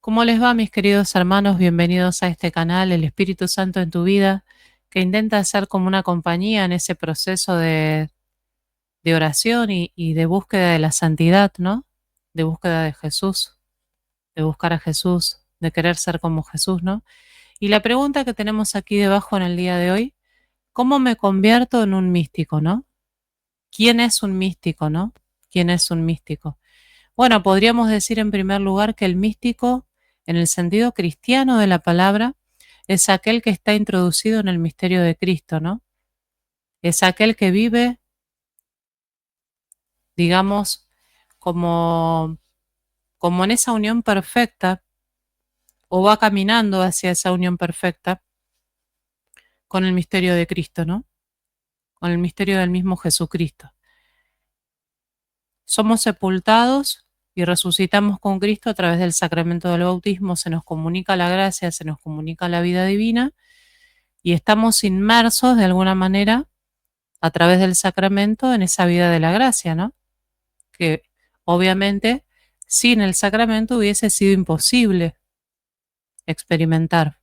¿Cómo les va, mis queridos hermanos? Bienvenidos a este canal, El Espíritu Santo en tu vida, que intenta ser como una compañía en ese proceso de oración y de búsqueda de la santidad, ¿no? De búsqueda de Jesús, de buscar a Jesús, de querer ser como Jesús, ¿no? Y la pregunta que tenemos aquí debajo en el día de hoy, ¿cómo me convierto en un místico, no? ¿Quién es un místico, no? ¿Quién es un místico? Bueno, podríamos decir en primer lugar que el místico, en el sentido cristiano de la palabra, es aquel que está introducido en el misterio de Cristo, ¿no? Es aquel que vive, digamos, como, como en esa unión perfecta o va caminando hacia esa unión perfecta con el misterio de Cristo, ¿no? Con el misterio del mismo Jesucristo. Somos sepultados y resucitamos con Cristo a través del sacramento del bautismo, se nos comunica la gracia, se nos comunica la vida divina y estamos inmersos de alguna manera a través del sacramento en esa vida de la gracia, ¿no? Que obviamente sin el sacramento hubiese sido imposible experimentar.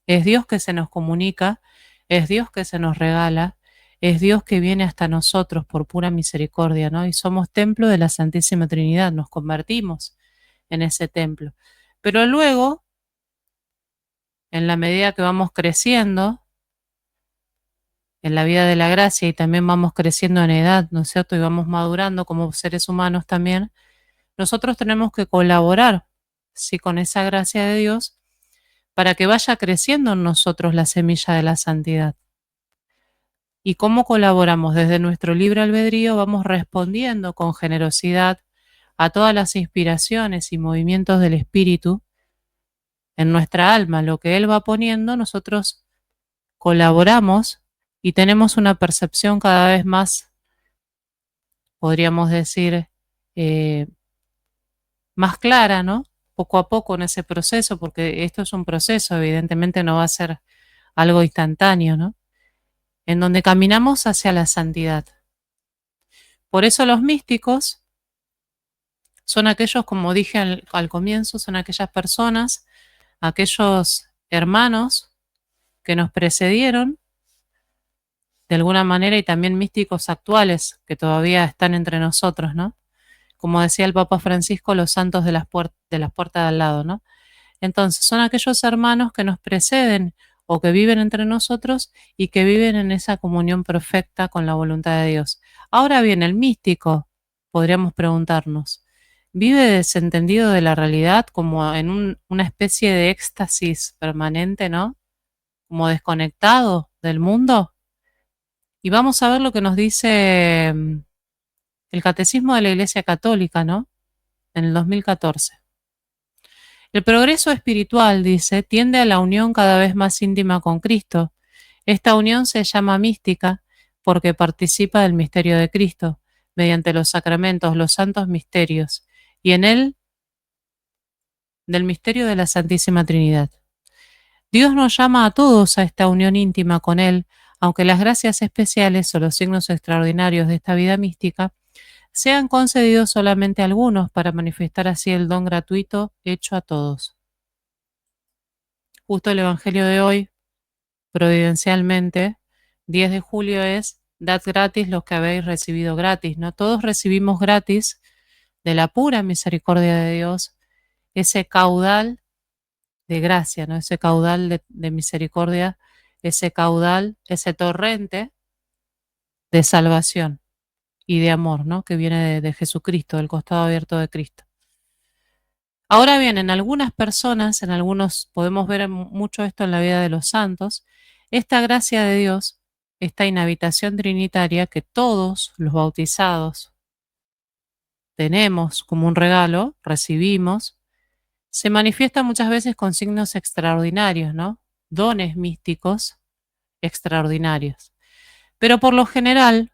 Es Dios que se nos comunica, es Dios que se nos regala, es Dios que viene hasta nosotros por pura misericordia, ¿no? Y somos templo de la Santísima Trinidad, nos convertimos en ese templo. Pero luego, en la medida que vamos creciendo en la vida de la gracia y también vamos creciendo en edad, ¿no es cierto? Y vamos madurando como seres humanos también, nosotros tenemos que colaborar, sí, con esa gracia de Dios para que vaya creciendo en nosotros la semilla de la santidad. ¿Y cómo colaboramos? Desde nuestro libre albedrío vamos respondiendo con generosidad a todas las inspiraciones y movimientos del Espíritu en nuestra alma, lo que Él va poniendo, nosotros colaboramos y tenemos una percepción cada vez más, podríamos decir, eh, más clara, ¿no? Poco a poco en ese proceso, porque esto es un proceso, evidentemente no va a ser algo instantáneo, ¿no? En donde caminamos hacia la santidad. Por eso los místicos son aquellos, como dije al comienzo, son aquellas personas, aquellos hermanos que nos precedieron de alguna manera y también místicos actuales que todavía están entre nosotros, ¿no? Como decía el Papa Francisco, los santos de de las puertas de al lado, ¿no? Entonces, son aquellos hermanos que nos preceden o que viven entre nosotros y que viven en esa comunión perfecta con la voluntad de Dios. Ahora bien, el místico, podríamos preguntarnos, ¿vive desentendido de la realidad como en una especie de éxtasis permanente, ¿no? Como desconectado del mundo? Y vamos a ver lo que nos dice el Catecismo de la Iglesia Católica, ¿no? En el 2014. El progreso espiritual, dice, tiende a la unión cada vez más íntima con Cristo. Esta unión se llama mística porque participa del misterio de Cristo, mediante los sacramentos, los santos misterios, y en él del misterio de la Santísima Trinidad. Dios nos llama a todos a esta unión íntima con Él, aunque las gracias especiales o los signos extraordinarios de esta vida mística sean concedidos solamente a algunos para manifestar así el don gratuito hecho a todos. Justo el Evangelio de hoy, providencialmente, 10 de julio es, dad gratis los que habéis recibido gratis, ¿no? Todos recibimos gratis de la pura misericordia de Dios ese caudal de gracia, ¿no? Ese caudal de misericordia, ese caudal, ese torrente de salvación y de amor, ¿no? Que viene de Jesucristo, del costado abierto de Cristo. Ahora bien, en algunas personas, en algunos, podemos ver mucho esto en la vida de los santos, esta gracia de Dios, esta inhabitación trinitaria que todos los bautizados tenemos como un regalo, recibimos, se manifiesta muchas veces con signos extraordinarios, ¿no? Dones místicos extraordinarios. Pero por lo general,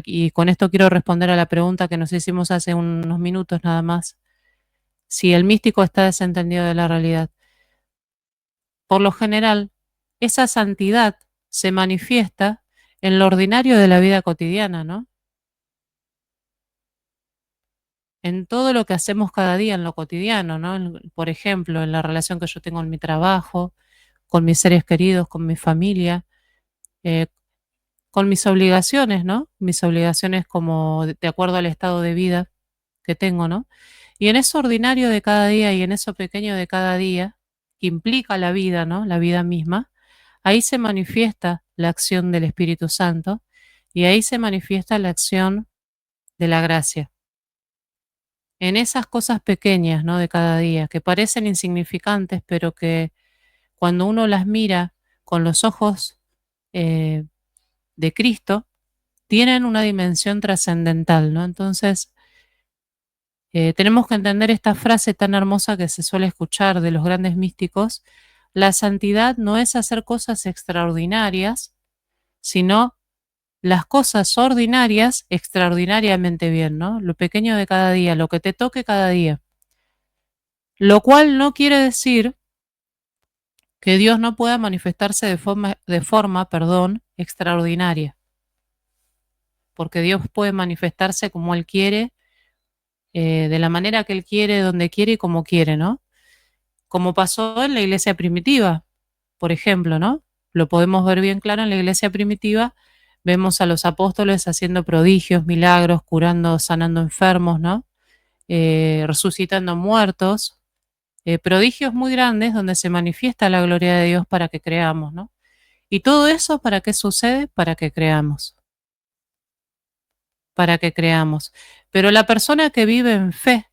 y con esto quiero responder a la pregunta que nos hicimos hace unos minutos nada más, si el místico está desentendido de la realidad. Por lo general, esa santidad se manifiesta en lo ordinario de la vida cotidiana, ¿no? en todo lo que hacemos cada día, en lo cotidiano, ¿no? Por ejemplo, en la relación que yo tengo en mi trabajo, con mis seres queridos, con mi familia, eh, con mis obligaciones, ¿no? Mis obligaciones como de acuerdo al estado de vida que tengo, ¿no? Y en eso ordinario de cada día y en eso pequeño de cada día, que implica la vida, ¿no? La vida misma, ahí se manifiesta la acción del Espíritu Santo y ahí se manifiesta la acción de la gracia. En esas cosas pequeñas, ¿no? De cada día, que parecen insignificantes, pero que cuando uno las mira con los ojos eh, de Cristo, tienen una dimensión trascendental, ¿no? Entonces, tenemos que entender esta frase tan hermosa que se suele escuchar de los grandes místicos: la santidad no es hacer cosas extraordinarias, sino las cosas ordinarias extraordinariamente bien, ¿no? Lo pequeño de cada día, lo que te toque cada día. Lo cual no quiere decir que Dios no pueda manifestarse de forma extraordinaria, porque Dios puede manifestarse como Él quiere, de la manera que Él quiere, donde quiere y como quiere, ¿no? Como pasó en la iglesia primitiva, por ejemplo, ¿no? Lo podemos ver bien claro en la iglesia primitiva, vemos a los apóstoles haciendo prodigios, milagros, curando, sanando enfermos, ¿no? Resucitando muertos, prodigios muy grandes donde se manifiesta la gloria de Dios para que creamos, ¿no? Y todo eso, ¿para qué sucede? Para que creamos, para que creamos. Pero la persona que vive en fe,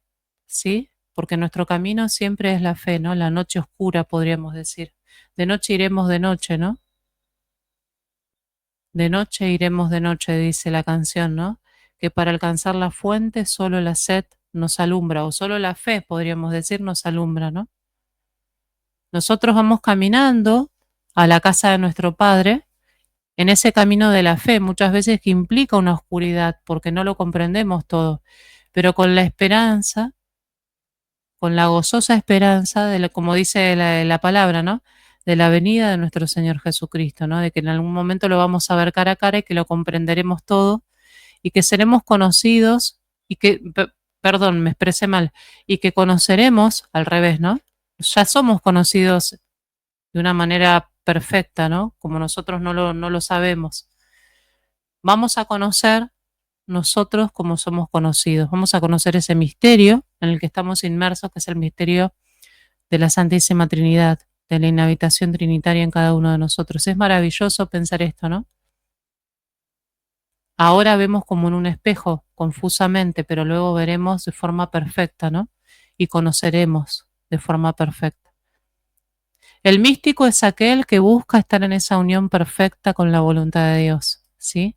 ¿sí? Porque nuestro camino siempre es la fe, ¿no? La noche oscura, podríamos decir. De noche iremos de noche, ¿no? De noche iremos de noche, dice la canción, ¿no? Que para alcanzar la fuente solo la sed nos alumbra, o solo la fe, podríamos decir, nos alumbra, ¿no? Nosotros vamos caminando a la casa de nuestro Padre en ese camino de la fe, muchas veces que implica una oscuridad, porque no lo comprendemos todo, pero con la esperanza, con la gozosa esperanza de como dice la palabra, ¿no? De la venida de nuestro Señor Jesucristo, ¿no? De que en algún momento lo vamos a ver cara a cara y que lo comprenderemos todo y que seremos conocidos y que, perdón, me expresé mal, y que conoceremos al revés, ¿no? Ya somos conocidos de una manera perfecta, ¿no? Como nosotros no lo sabemos. Vamos a conocer nosotros como somos conocidos. Vamos a conocer ese misterio en el que estamos inmersos, que es el misterio de la Santísima Trinidad, de la inhabitación trinitaria en cada uno de nosotros. Es maravilloso pensar esto, ¿no? Ahora vemos como en un espejo, confusamente, pero luego veremos de forma perfecta, ¿no? Y conoceremos de forma perfecta. El místico es aquel que busca estar en esa unión perfecta con la voluntad de Dios, ¿sí?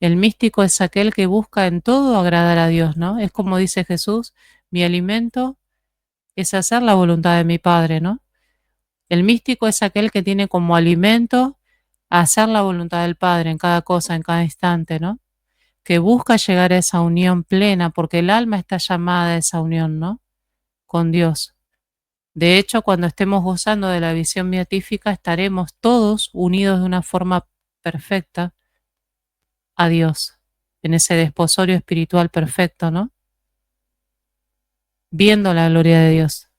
El místico es aquel que busca en todo agradar a Dios, ¿no? Es como dice Jesús: mi alimento es hacer la voluntad de mi Padre, ¿no? El místico es aquel que tiene como alimento hacer la voluntad del Padre en cada cosa, en cada instante, ¿no? Que busca llegar a esa unión plena, porque el alma está llamada a esa unión, ¿no? Con Dios. De hecho, cuando estemos gozando de la visión beatífica, estaremos todos unidos de una forma perfecta a Dios, en ese desposorio espiritual perfecto, ¿no? Viendo la gloria de Dios,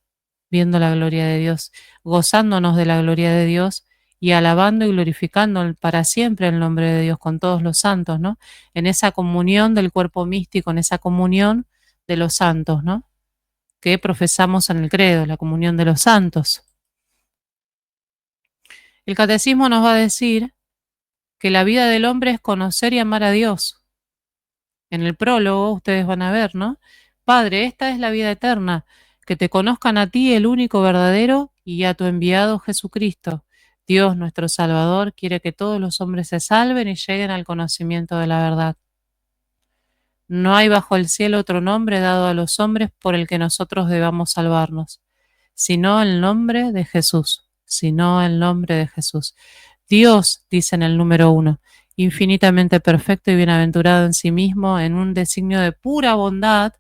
viendo la gloria de Dios, gozándonos de la gloria de Dios y alabando y glorificando para siempre el nombre de Dios con todos los santos, ¿no? En esa comunión del cuerpo místico, en esa comunión de los santos, ¿no? Que profesamos en el credo, la comunión de los santos. El catecismo nos va a decir que la vida del hombre es conocer y amar a Dios. En el prólogo ustedes van a ver, ¿no? Padre, esta es la vida eterna, que te conozcan a ti, el único verdadero, y a tu enviado Jesucristo. Dios nuestro Salvador quiere que todos los hombres se salven y lleguen al conocimiento de la verdad. No hay bajo el cielo otro nombre dado a los hombres por el que nosotros debamos salvarnos, sino el nombre de Jesús, sino el nombre de Jesús. Dios, dice en el número 1, infinitamente perfecto y bienaventurado en sí mismo, en un designio de pura bondad,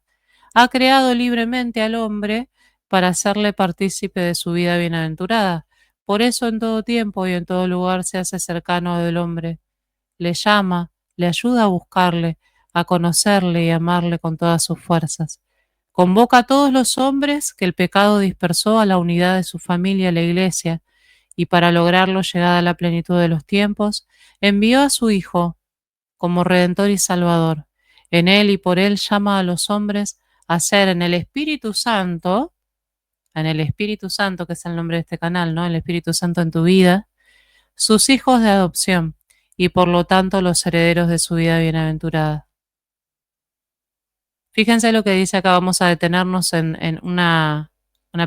ha creado libremente al hombre para hacerle partícipe de su vida bienaventurada. Por eso en todo tiempo y en todo lugar se hace cercano del hombre, le llama, le ayuda a buscarle, a conocerle y amarle con todas sus fuerzas. Convoca a todos los hombres que el pecado dispersó a la unidad de su familia, la Iglesia, y para lograrlo, llegada a la plenitud de los tiempos, envió a su Hijo como Redentor y Salvador. En él y por él llama a los hombres a ser en el Espíritu Santo, que es el nombre de este canal, ¿no? El Espíritu Santo en tu vida, sus hijos de adopción y por lo tanto los herederos de su vida bienaventurada. Fíjense lo que dice acá, vamos a detenernos en una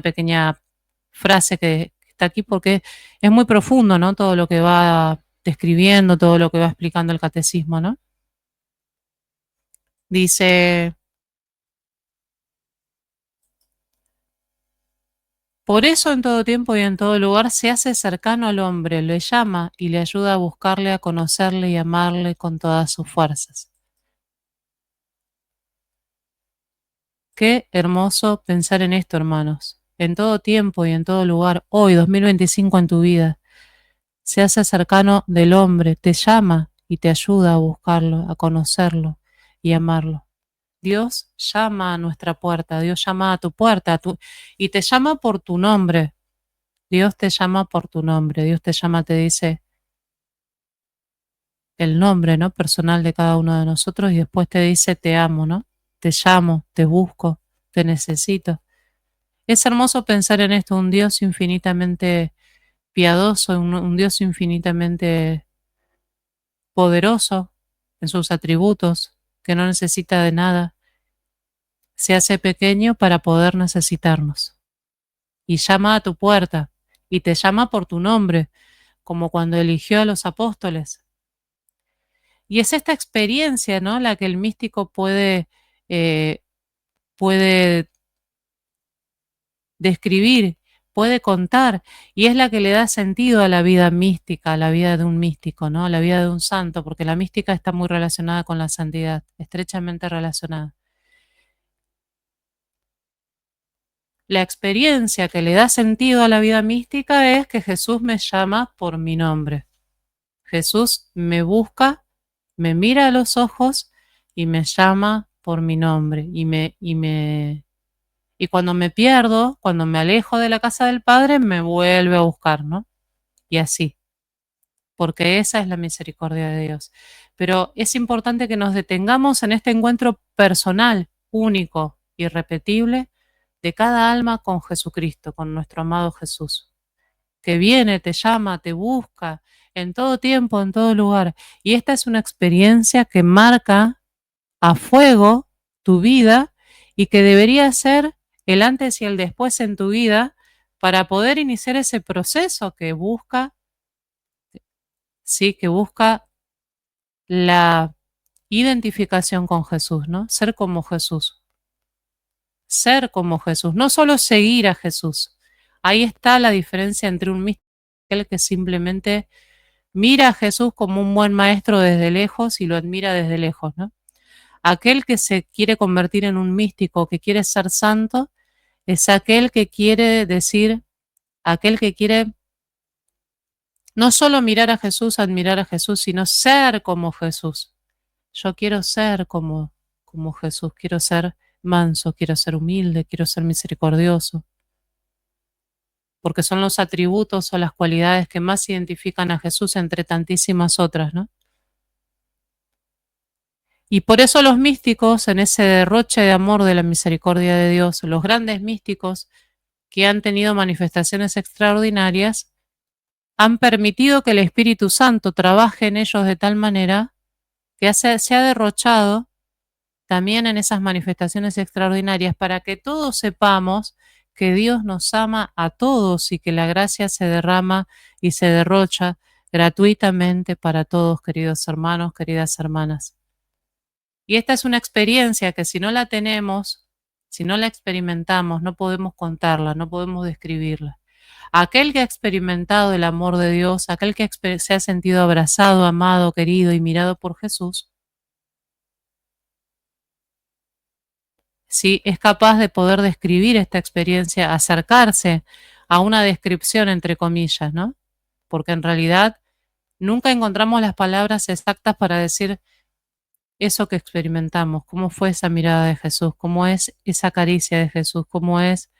pequeña frase que está aquí porque es muy profundo, ¿no? Todo lo que va describiendo, todo lo que va explicando el catecismo, ¿no? Dice, por eso en todo tiempo y en todo lugar se hace cercano al hombre, le llama y le ayuda a buscarle, a conocerle y amarle con todas sus fuerzas. Qué hermoso pensar en esto, hermanos. En todo tiempo y en todo lugar, hoy, 2025 en tu vida, se hace cercano del hombre, te llama y te ayuda a buscarlo, a conocerlo y amarlo. Dios llama a nuestra puerta, Dios llama a tu puerta y te llama por tu nombre. Dios te llama por tu nombre, Dios te llama, te dice el nombre, ¿no? Personal de cada uno de nosotros y después te dice te amo, ¿no? Te llamo, te busco, te necesito. Es hermoso pensar en esto, un Dios infinitamente piadoso, un Dios infinitamente poderoso en sus atributos, que no necesita de nada, se hace pequeño para poder necesitarnos. Y llama a tu puerta, y te llama por tu nombre, como cuando eligió a los apóstoles. Y es esta experiencia, ¿no?, la que el místico eh, puede describir, puede contar, y es la que le da sentido a la vida mística, a la vida de un místico, ¿no?, a la vida de un santo, porque la mística está muy relacionada con la santidad, estrechamente relacionada. La experiencia que le da sentido a la vida mística es que Jesús me llama por mi nombre. Jesús me busca, me mira a los ojos y me llama por mi nombre. Y cuando me pierdo, cuando me alejo de la casa del Padre, me vuelve a buscar, ¿no? Y así, porque esa es la misericordia de Dios. Pero es importante que nos detengamos en este encuentro personal, único, irrepetible, de cada alma con Jesucristo, con nuestro amado Jesús, que viene, te llama, te busca en todo tiempo, en todo lugar. Y esta es una experiencia que marca a fuego tu vida y que debería ser el antes y el después en tu vida para poder iniciar ese proceso que busca, sí, que busca la identificación con Jesús, ¿no? Ser como Jesús. Ser como Jesús, no solo seguir a Jesús. Ahí está la diferencia entre un místico y aquel que simplemente mira a Jesús como un buen maestro desde lejos y lo admira desde lejos, ¿no? Aquel que se quiere convertir en un místico, que quiere ser santo, es aquel que quiere decir, aquel que quiere no solo mirar a Jesús, admirar a Jesús, sino ser como Jesús. Yo quiero ser como Jesús, quiero ser manso, quiero ser humilde, quiero ser misericordioso, porque son los atributos o las cualidades que más identifican a Jesús entre tantísimas otras, ¿no? Y por eso los místicos, en ese derroche de amor de la misericordia de Dios, los grandes místicos que han tenido manifestaciones extraordinarias, han permitido que el Espíritu Santo trabaje en ellos de tal manera que se ha derrochado también en esas manifestaciones extraordinarias para que todos sepamos que Dios nos ama a todos y que la gracia se derrama y se derrocha gratuitamente para todos, queridos hermanos, queridas hermanas. Y esta es una experiencia que si no la tenemos, si no la experimentamos, no podemos contarla, no podemos describirla. Aquel que ha experimentado el amor de Dios, aquel que se ha sentido abrazado, amado, querido y mirado por Jesús, sí es capaz de poder describir esta experiencia, acercarse a una descripción entre comillas, ¿no? Porque en realidad nunca encontramos las palabras exactas para decir eso que experimentamos, cómo fue esa mirada de Jesús, cómo es esa caricia de Jesús, cómo es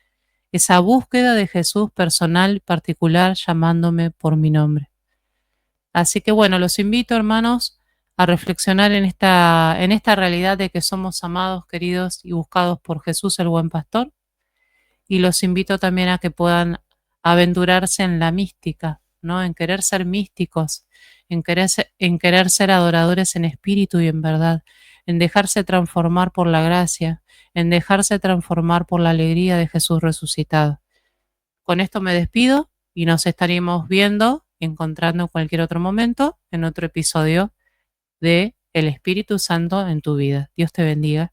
esa búsqueda de Jesús personal, particular, llamándome por mi nombre. Así que bueno, los invito, hermanos, a reflexionar en esta realidad de que somos amados, queridos y buscados por Jesús, el buen pastor, y los invito también a que puedan aventurarse en la mística, ¿no? En querer ser místicos, en querer ser adoradores en espíritu y en verdad, en dejarse transformar por la gracia, en dejarse transformar por la alegría de Jesús resucitado. Con esto me despido y nos estaremos viendo, encontrando en cualquier otro momento, en otro episodio de El Espíritu Santo en tu vida. Dios te bendiga.